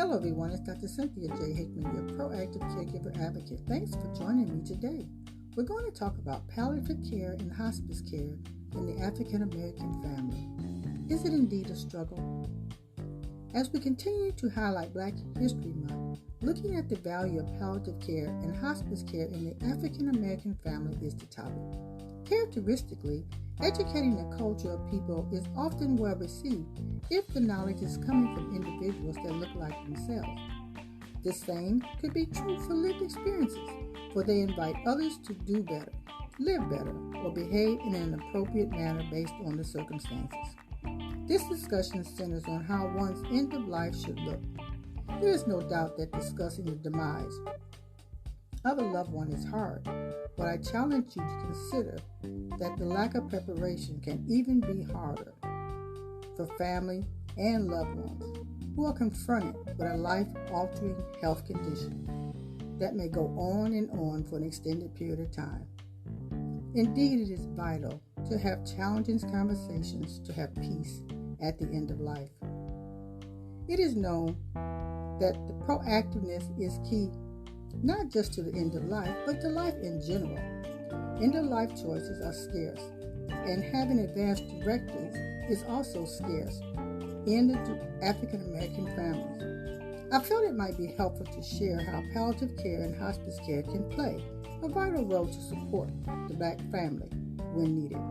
Hello everyone, it's Dr. Cynthia J. Hickman, your proactive caregiver advocate. Thanks for joining me today. We're going to talk about palliative care and hospice care in the African American family. Is it indeed a struggle? As we continue to highlight Black History Month, looking at the value of palliative care and hospice care in the African American family is the topic. Characteristically, educating the culture of people is often well received if the knowledge is coming from individuals that look like themselves. The same could be true for lived experiences, for they invite others to do better, live better, or behave in an appropriate manner based on the circumstances. This discussion centers on how one's end of life should look. There is no doubt that discussing the demise of a loved one is hard, but I challenge you to consider that the lack of preparation can even be harder for family and loved ones who are confronted with a life-altering health condition that may go on and on for an extended period of time. Indeed, it is vital to have challenging conversations to have peace at the end of life. It is known that the proactiveness is key not just to the end of life, but to life in general. End-of-life choices are scarce, and having advanced directives is also scarce in the African American families. I felt it might be helpful to share how palliative care and hospice care can play a vital role to support the Black family when needed.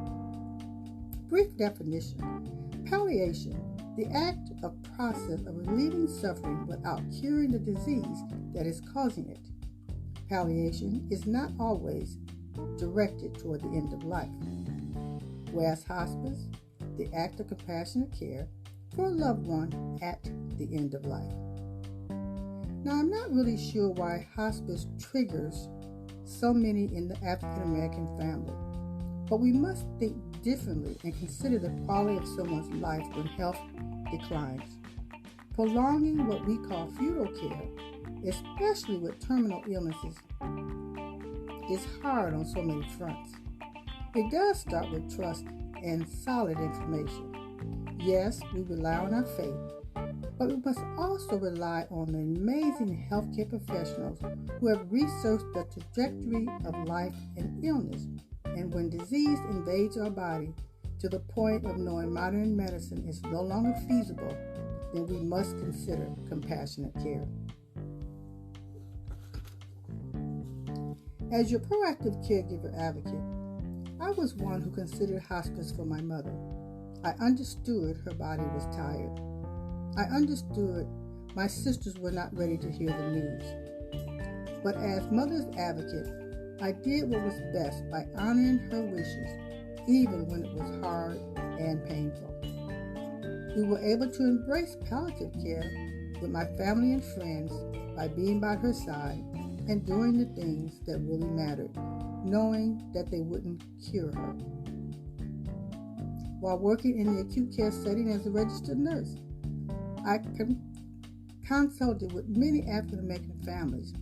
Brief definition: palliation, the act or process of relieving suffering without curing the disease that is causing it. Palliation is not always directed toward the end of life, whereas hospice, the act of compassionate care for a loved one at the end of life. Now, I'm not really sure why hospice triggers so many in the African American family, but we must think differently and consider the quality of someone's life when health declines. Prolonging what we call futile care, especially with terminal illnesses, is hard on so many fronts. It does start with trust and solid information. Yes, we rely on our faith, but we must also rely on the amazing healthcare professionals who have researched the trajectory of life and illness, and when disease invades our body to the point of knowing modern medicine is no longer feasible, then we must consider compassionate care. As your proactive caregiver advocate, I was one who considered hospice for my mother. I understood her body was tired. I understood my sisters were not ready to hear the news. But as mother's advocate, I did what was best by honoring her wishes, even when it was hard and painful. We were able to embrace palliative care with my family and friends by being by her side and doing the things that really mattered, knowing that they wouldn't cure her. While working in the acute care setting as a registered nurse, I consulted with many African American families,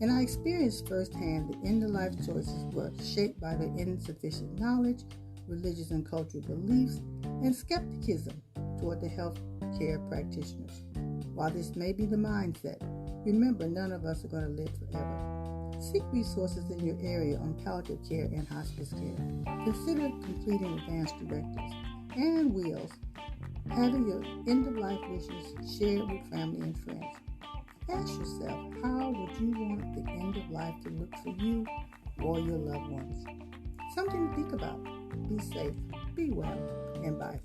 and I experienced firsthand the end-of-life choices were shaped by their insufficient knowledge, religious and cultural beliefs, and skepticism toward the health care practitioners. While this may be the mindset, remember, none of us are going to live forever. Seek resources in your area on palliative care and hospice care. Consider completing advanced directives and wills, having your end-of-life wishes shared with family and friends. Ask yourself, how would you want the end of life to look for you or your loved ones? Something to think about. Be safe, be well, and bye.